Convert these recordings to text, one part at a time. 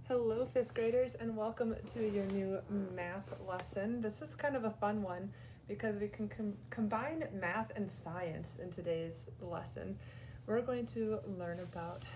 Hello, fifth graders, and welcome to your new math lesson. This is kind of a fun one because we can combine math and science in today's lesson. We're going to learn about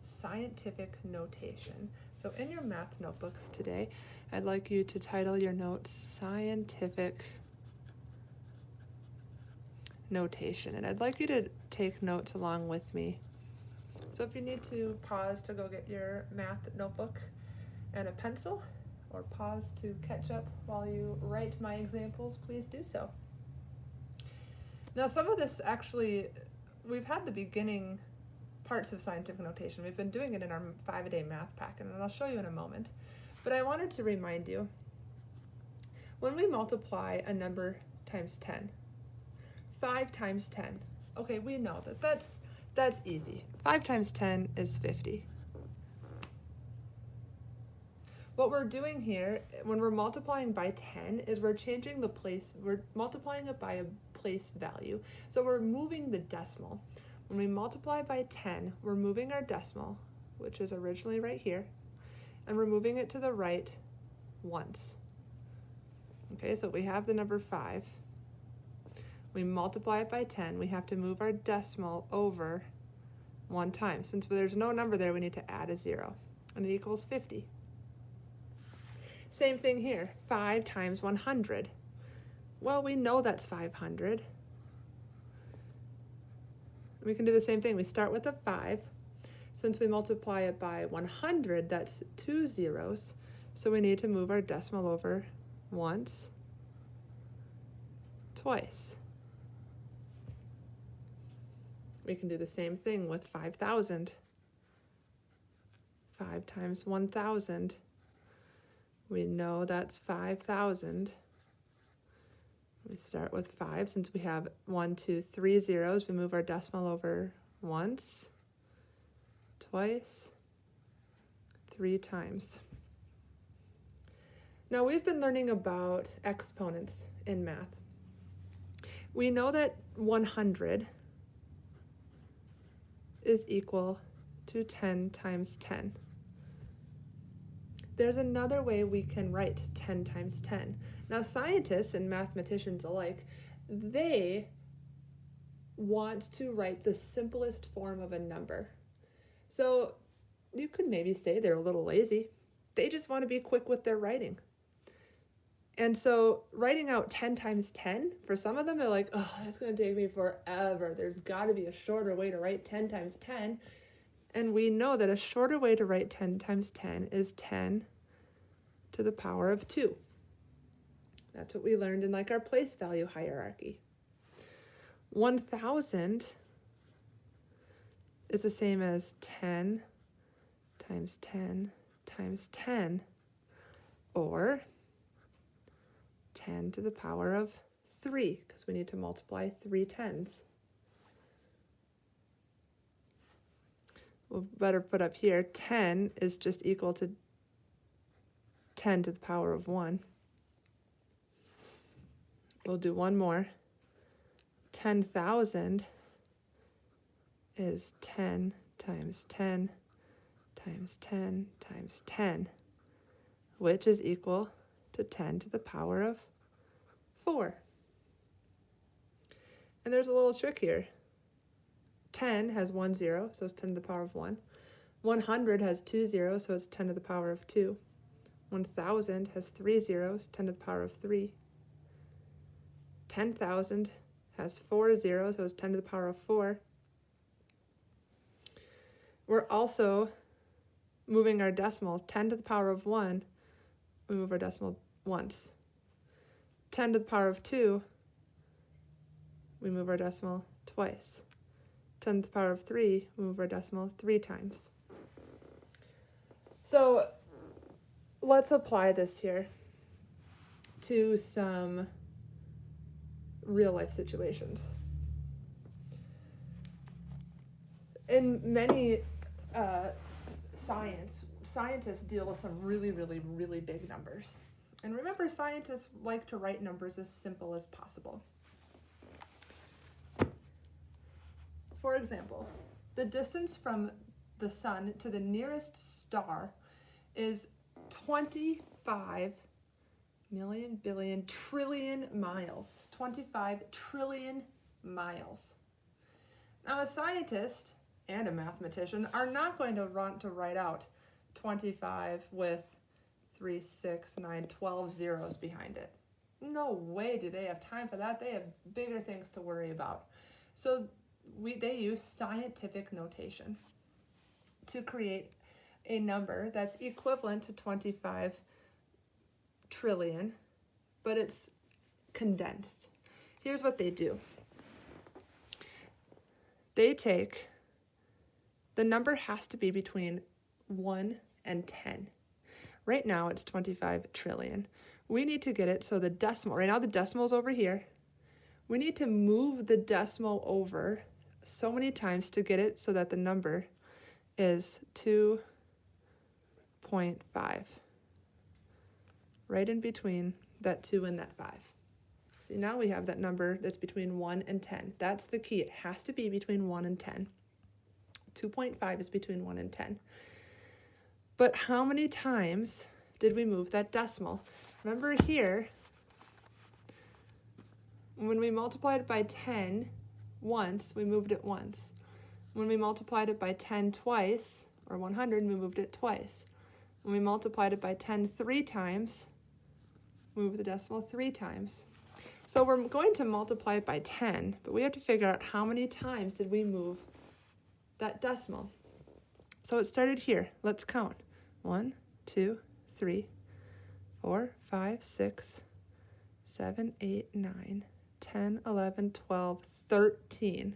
scientific notation. So in your math notebooks today, I'd like you to title your notes Scientific Notation, and I'd like you to take notes along with me. So if you need to pause to go get your math notebook and a pencil, or pause to catch up while you write my examples, please do so. Now, some of this actually, we've had the beginning parts of scientific notation. We've been doing it in our 5-a-day math packet, and I'll show you in a moment. But I wanted to remind you, when we multiply a number times 10, 5 times 10, okay, we know that that's easy. 5 times 10 is 50. What we're doing here, when we're multiplying by 10, is we're changing the place, we're multiplying it by a place value. So we're moving the decimal. When we multiply by 10, we're moving our decimal, which is originally right here, and we're moving it to the right once. Okay, so we have the number 5. We multiply it by 10, we have to move our decimal over one time. Since there's no number there, we need to add a 0, and it equals 50. Same thing here, 5 times 100. Well, we know that's 500. We can do the same thing. We start with a 5. Since we multiply it by 100, that's 2 zeros. So we need to move our decimal over once, twice. We can do the same thing with 5,000. 5 times 1,000. We know that's 5,000. We start with 5. Since we have 1, 2, 3 zeros, we move our decimal over once, twice, 3 times. Now we've been learning about exponents in math. We know that 100 is equal to 10 times 10. There's another way we can write 10 times 10. Now, scientists and mathematicians alike, they want to write the simplest form of a number. So you could maybe say they're a little lazy. They just want to be quick with their writing. And so writing out 10 times 10, for some of them, they're like, oh, that's going to take me forever. There's got to be a shorter way to write 10 times 10. And we know that a shorter way to write 10 times 10 is 10 to the power of 2. That's what we learned in like our place value hierarchy. 1,000 is the same as 10 times 10 times 10, or 10 to the power of 3, because we need to multiply 3 tens. We'll better put up here, 10 is just equal to 10 to the power of 1. We'll do one more. 10,000 is 10 times 10 times 10 times 10, which is equal to 10 to the power of 4. And there's a little trick here. 10 has 1 0, so it's 10 to the power of 1. 100 has 2 zeros, so it's 10 to the power of 2. 1,000 has 3 zeros, 10 to the power of 3. 10,000 has 4 zeros, so it's 10 to the power of 4. We're also moving our decimal 10 to the power of 1. We move our decimal once. 10 to the power of 2. We move our decimal twice. 10 to the power of 3, we move our decimal 3 times. So let's apply this here to some real life situations. In many scientists deal with some really, really, really big numbers. And remember, scientists like to write numbers as simple as possible. For example, the distance from the sun to the nearest star is 25 million, billion, trillion miles. 25 trillion miles. Now, a scientist and a mathematician are not going to want to write out 25 with 3, 6, 9, 12 zeros behind it. No way do they have time for that. They have bigger things to worry about. So they use scientific notation to create a number that's equivalent to 25 trillion, but it's condensed. Here's what they do. They take, the number has to be between 1 and 10. Right now it's 25 trillion. We need to get it so the decimal, right now the decimal's over here. We need to move the decimal over so many times to get it so that the number is 2.5. Right in between that 2 and that 5. See, now we have that number that's between 1 and 10. That's the key. It has to be between 1 and 10. 2.5 is between 1 and 10. But how many times did we move that decimal? Remember here, when we multiplied it by 10 once, we moved it once. When we multiplied it by 10 twice, or 100, we moved it twice. When we multiplied it by 10 3 times, we moved the decimal 3 times. So we're going to multiply it by 10, but we have to figure out how many times did we move that decimal. So it started here. Let's count. 1, 2, 3, 4, 5, 6, 7, 8, 9, 10, 11, 12, 13.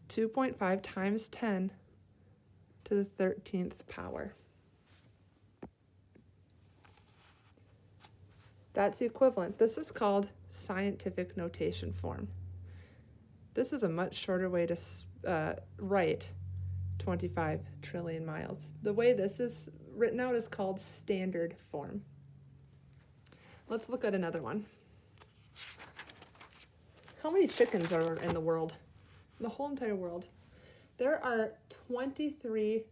2.5 times 10 to the 13th power. That's the equivalent. This is called scientific notation form. This is a much shorter way to write 25 trillion miles. The way this is written out is called standard form. Let's look at another one. How many chickens are in the world? The whole entire world. There are 23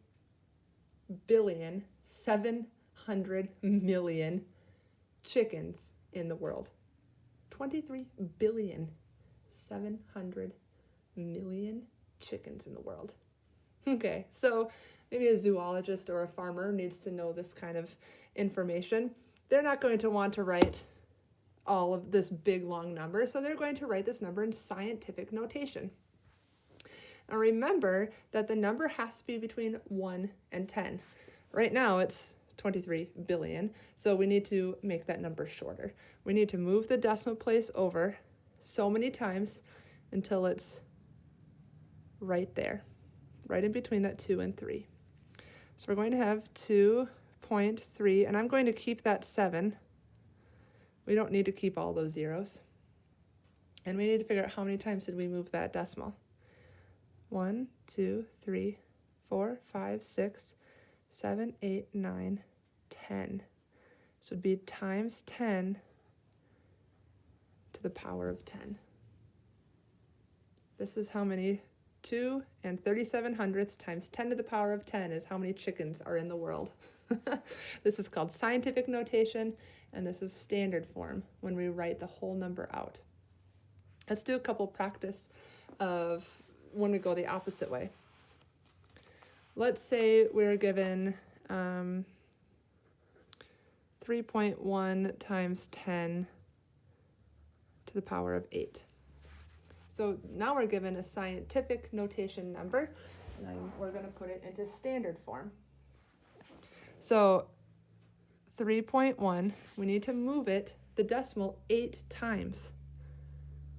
billion 700 million chickens in the world. 23 billion 700 million chickens in the world. Okay, so maybe a zoologist or a farmer needs to know this kind of information. They're not going to want to write all of this big long number, so they're going to write this number in scientific notation. Now remember that the number has to be between 1 and 10. Right now it's 23 billion, so we need to make that number shorter. We need to move the decimal place over so many times until it's right there, right in between that 2 and 3. So we're going to have 2.3, and I'm going to keep that 7. We don't need to keep all those zeros. And we need to figure out how many times did we move that decimal. 1, 2, 3, 4, 5, 6, 7, 8, 9, 10. So it'd be times 10 to the power of 10. This is how many 2 and 37/100 times 10 to the power of 10 is how many chickens are in the world. This is called scientific notation, and this is standard form when we write the whole number out. Let's do a couple practice of when we go the opposite way. Let's say we're given 3.1 times 10 to the power of 8. So now we're given a scientific notation number, and then we're going to put it into standard form. So 3.1, we need to move it, the decimal, 8 times.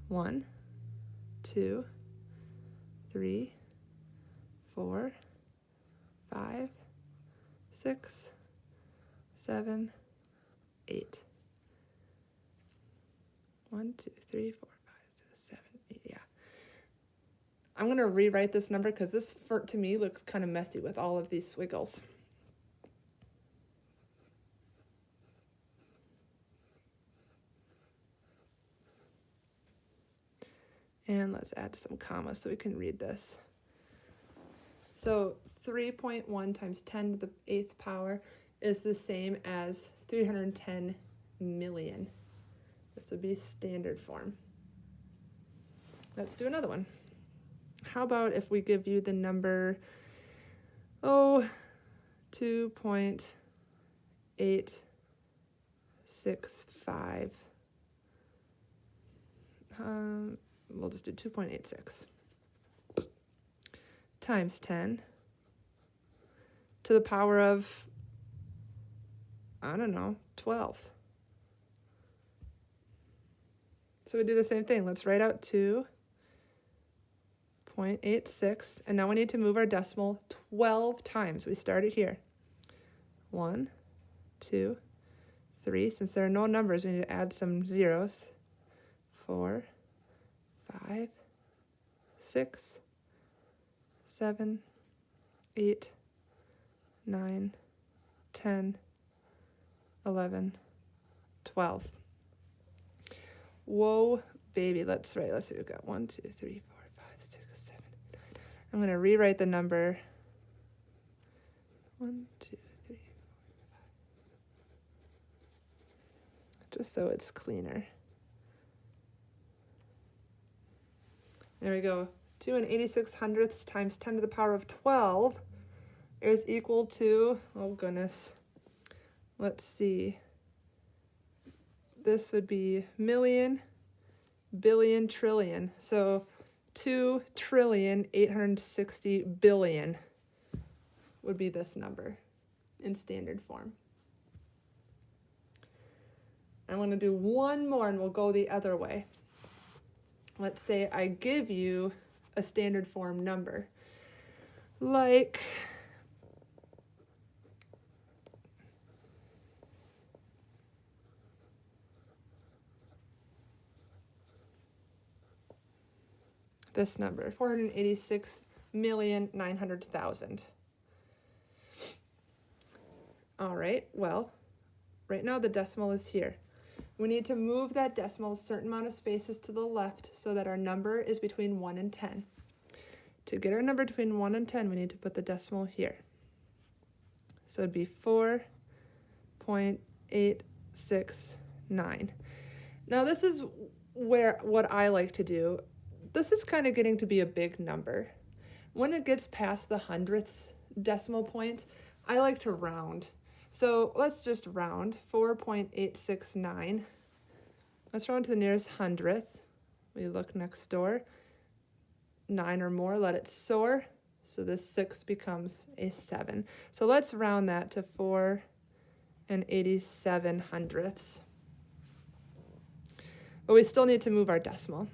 1, 2, 3, 4, 5, 6, 7, 8. 1, 2, 3, 4, 5, 6, 7, 8. Yeah. I'm going to rewrite this number because this, to me, looks kind of messy with all of these squiggles. And let's add some commas so we can read this. So 3.1 times 10 to the 8th power is the same as 310 million. This would be standard form. Let's do another one. How about if we give you the number, 2.865. We'll just do 2.86 times 10 to the power of, 12. So we do the same thing. Let's write out 2.86, and now we need to move our decimal 12 times. We started here. 1, 2, 3. Since there are no numbers, we need to add some zeros. 4, 5, 6, 7, 8, 9, 10, 11, 12. Whoa, baby. Let's see. We've got 1, 2, 3, 4, 5, 6, 7, 8, 9. I'm going to rewrite the number. 1, 2, 3, 4, 5. Just so it's cleaner. There we go. 2.86 times 10 to the power of 12 is equal to, oh goodness, let's see. This would be million, billion, trillion. So 2,860,000,000,000 would be this number in standard form. I want to do one more and we'll go the other way. Let's say I give you a standard form number, like this number, 486,900,000. All right, well, right now the decimal is here. We need to move that decimal a certain amount of spaces to the left so that our number is between 1 and 10. To get our number between 1 and 10, we need to put the decimal here. So it'd be 4.869. Now this is what I like to do. This is kind of getting to be a big number. When it gets past the hundredths decimal point, I like to round. So let's just round 4.869. Let's round to the nearest hundredth. We look next door. 9 or more, let it soar. So this 6 becomes a 7. So let's round that to 4.87. But we still need to move our decimal.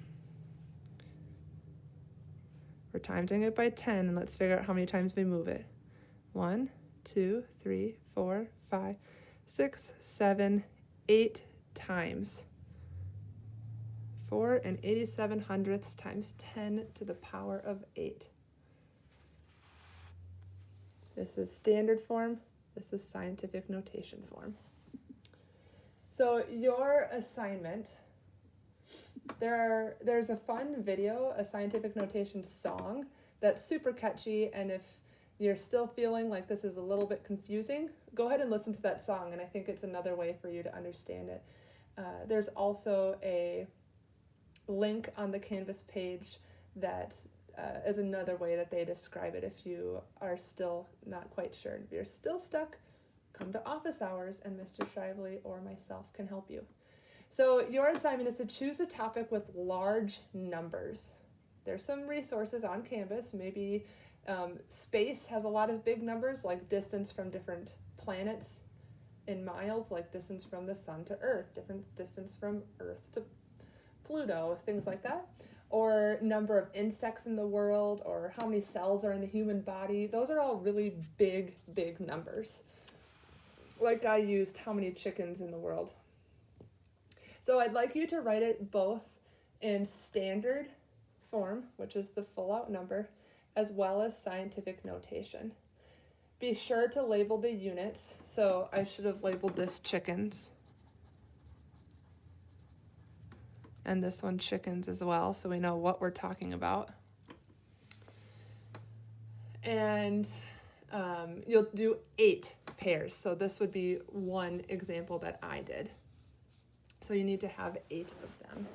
We're timesing it by 10, and let's figure out how many times we move it. 1, 2, 3, 4, 5, 6, 7, 8 times. 4.87 times 10 to the power of 8. This is standard form. This is scientific notation form. So your assignment, there's a fun video, a scientific notation song that's super catchy, and if you're still feeling like this is a little bit confusing, go ahead and listen to that song, and I think it's another way for you to understand it. There's also a link on the Canvas page that is another way that they describe it if you are still not quite sure. If you're still stuck, come to office hours and Mr. Shively or myself can help you. So your assignment is to choose a topic with large numbers. There's some resources on Canvas. Maybe space has a lot of big numbers, like distance from different planets in miles, like distance from the sun to Earth, different distance from Earth to Pluto, things like that. Or number of insects in the world, or how many cells are in the human body. Those are all really big, big numbers. Like I used how many chickens in the world. So I'd like you to write it both in standard form, which is the full out number, as well as scientific notation. Be sure to label the units. So I should have labeled this chickens. And this one chickens as well, so we know what we're talking about. And you'll do 8 pairs. So this would be one example that I did. So you need to have 8 of them.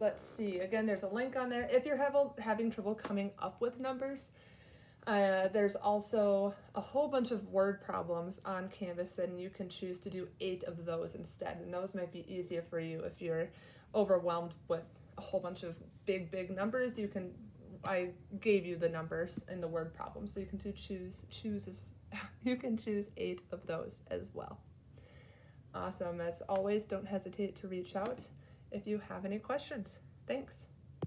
Let's see, again, there's a link on there. If you're having trouble coming up with numbers, there's also a whole bunch of word problems on Canvas, then you can choose to do 8 of those instead. And those might be easier for you if you're overwhelmed with a whole bunch of big numbers. I gave you the numbers in the word problem, so you can you can choose 8 of those as well. Awesome. As always, don't hesitate to reach out if you have any questions. Thanks.